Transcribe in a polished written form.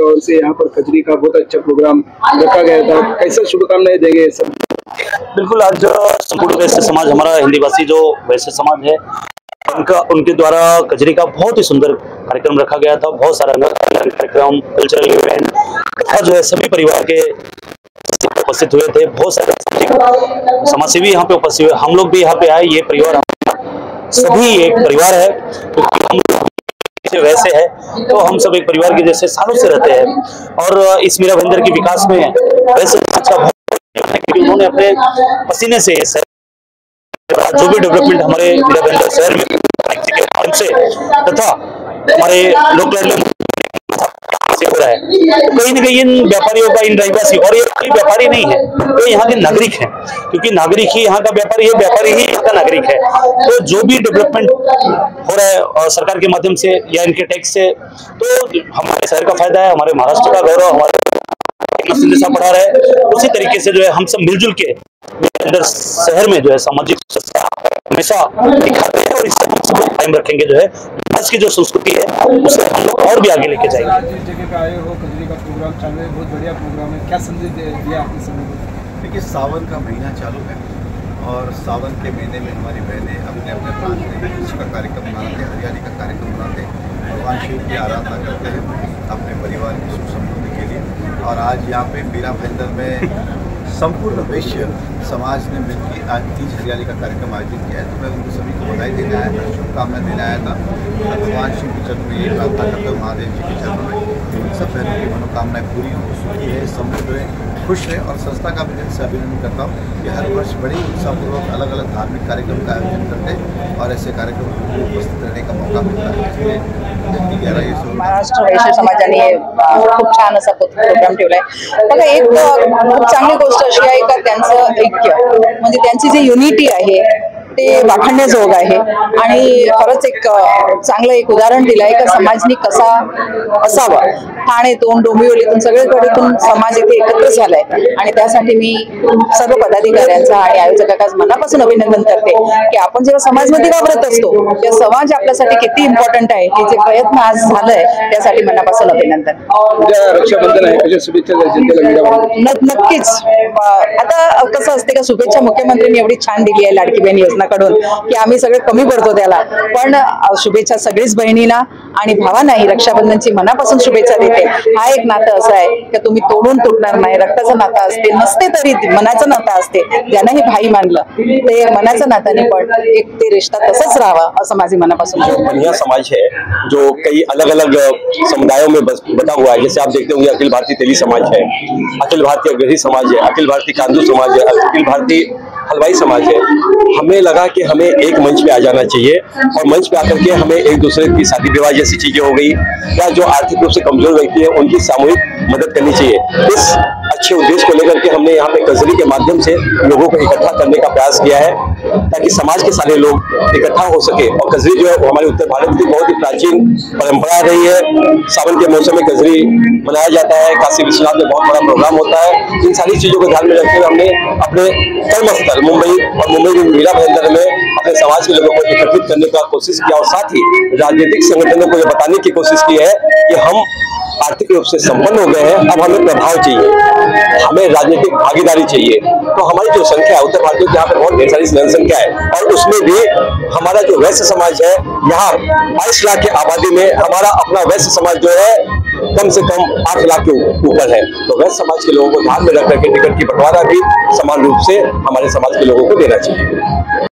ओर से यहाँ पर कजरी का बहुत अच्छा प्रोग्राम रखा गया था, कैसे शुभकामनाएं देंगे सब? बिल्कुल, आज संपूर्ण वैश्य समाज, हमारा हिंदी भाषी जो वैश्य समाज है, उनके द्वारा कजरी का बहुत ही सुंदर कार्यक्रम रखा गया था। बहुत सारा कार्यक्रम, कल्चरल इवेंट तथा जो है सभी परिवार के उपस्थित हुए थे। बहुत सारे समाजसेवी यहाँ पे उपस्थित हुए, हम लोग भी यहाँ पे आए। ये परिवार सभी एक परिवार है, क्योंकि हम वैसे है तो हम सब एक परिवार के जैसे सालों से रहते हैं। और इस मीरा भाईंदर के विकास में वैसे समाज का बहुत, उन्होंने अपने पसीने से जो भी डेवलपमेंट हमारे मीरा भाईंदर शहर में के माध्यम से तथा हमारे लोकल से हो रहा है, कहीं न कहीं इन व्यापारियों का, इन रहवासी, और ये कोई व्यापारी नहीं है, तो यहाँ के नागरिक हैं, क्योंकि नागरिक ही यहाँ का व्यापारी है, व्यापारी ही यहाँ का नागरिक है। तो जो भी डेवलपमेंट हो रहा है और सरकार के माध्यम से या इनके टैक्स से, तो हमारे शहर का फायदा है, हमारे महाराष्ट्र का गौरव, हमारे संदेशा बढ़ा रहा है। उसी तरीके से जो है हम सब मिलजुल के अंदर शहर में जो है सामाजिक हमेशा दिखाते हैं, और इससे हम सब कायम रखेंगे। जो है आज की जो संस्कृति है उसे हम लोग और भी आगे लेके जाएंगे। जिस जगह पे आए हो, कजरी का प्रोग्राम चालू है, बहुत बढ़िया प्रोग्राम है, क्या संदेश दिया आपने समय को? देखिए, सावन का महीना चालू है और सावन के महीने में हमारी बहनें अपने अपने प्रांत में उसका कार्यक्रम मनाते हैं, हरियाली का कार्यक्रम मनाते हैं, भगवान शिव की आराधना करते हैं अपने परिवार की सुख समृद्धि के लिए। और आज यहाँ पे मीरा भाईंदर में संपूर्ण वैश्य समाज ने मिलकर आज तीज हरियाली का कार्यक्रम आयोजित किया है। तो मैं उनको सभी को बधाई देने आया था, शुभकामनाएं देने आया था। भगवान शिव के चरण में ये प्रार्थना करते हुए, महादेव जी के चरणों में सब बहनों की मनोकामनाएं पूरी हों, सुखी है, समृद्ध रहे, खुश रहे। और संस्था का भी से अभिनंदन करता हूँ कि हर वर्ष बड़े उत्साहपूर्वक अलग अलग धार्मिक कार्यक्रम का आयोजन करते हैं और ऐसे कार्यक्रम को उपस्थित रहने का मौका मिलता है। इसलिए महाराष्ट्र वैश्य समाजाने खूप छान असा प्रोग्राम ठेवलाय। बघा, एक खूप चांगली गोष्ट अशी आहे का त्यांचं ऐक्य, म्हणजे त्यांची जी युनिटी आहे ते वाखाणण्याजोग आहे। आणि खरंच एक चांगलं एक उदाहरण दिलंय का समाजनी कसा असावा। ठाणेतून, डोंबिवलीतून, सगळीकडेतून समाज इथे एकत्र झालाय आणि त्यासाठी मी सर्व पदाधिकाऱ्यांचा आणि आयोजकांचं मनापासून अभिनंदन करते की आपण जेव्हा समाजमध्ये वावरत असतो तेव्हा समाज आपल्यासाठी किती इम्पॉर्टंट आहे, हे जे प्रयत्न आज झालंय त्यासाठी मनापासून अभिनंदन। रक्षाबंधन आहे, कशा शुभेच्छा? नक्कीच। आता कसं असते का, शुभेच्छा मुख्यमंत्र्यांनी एवढी छान दिली आहे लाडकी बहीण योजनाकडून की आम्ही सगळे कमी पडतो त्याला, पण शुभेच्छा सगळीच बहिणींना आणि भावांनाही रक्षाबंधनची मनापासून शुभेच्छा देते। हा एक नातं असं आहे की तुम्ही तोडून तुटणार नाही, रक्ताचं नातं असते, नसते तरी मनाचं नातं असते। ज्यांनाही भाई मानलं ते मनाचं नातं नाही, पण एक ते रिश्ता तसंच राहावा असं माझी मनापासून। बढ़िया समाज है जो कई अलग अलग समुदायों में बटा हुआ है। जैसे आप देखते होंगे अखिल भारतीय तेली समाज है, अखिल भारतीय अग्रही समाज है, अखिल भारतीय कांदू समाज है, अखिल भारतीय हलवाई समाज है। हमें लगा कि हमें एक मंच पे आ जाना चाहिए और मंच पे आकर के हमें एक दूसरे की शादी विवाह जैसी चीजें हो गई या जो आर्थिक रूप से कमजोर व्यक्ति है उनकी सामूहिक मदद करनी चाहिए। इस अच्छे उद्देश्य को लेकर के हमने यहाँ पे कजरी के माध्यम से लोगों को इकट्ठा करने का प्रयास किया है ताकि समाज के सारे लोग इकट्ठा हो सके। और कजरी जो है वो हमारे उत्तर भारत की बहुत ही प्राचीन परंपरा रही है। सावन के मौसम में कजरी मनाया जाता है, काशी विश्वनाथ में बहुत बड़ा प्रोग्राम होता है। इन सारी चीजों को ध्यान में रखते हुए हमने अपने कर्मस्थल मुंबई और मुंबई के मीरा भाईंदर में अपने समाज के लोगों को एकत्रित करने का कोशिश किया और साथ ही राजनीतिक संगठनों को यह बताने की कोशिश की है कि हम आर्थिक रूप से संपन्न हो गए हैं, अब हमें प्रभाव चाहिए, हमें राजनीतिक भागीदारी चाहिए। तो हमारी जो संख्या है उत्तर भारत की, यहाँ पे बहुत ढेर सारी जनसंख्या है और उसमें भी हमारा जो वैश्य समाज है, यहाँ 22 लाख की आबादी में हमारा अपना वैश्य समाज जो है कम से कम 8 लाख के ऊपर है। तो वैश्य समाज के लोगों को ध्यान में रख करके टिकट की बंटवारा भी समान रूप से हमारे समाज के लोगों को देना चाहिए।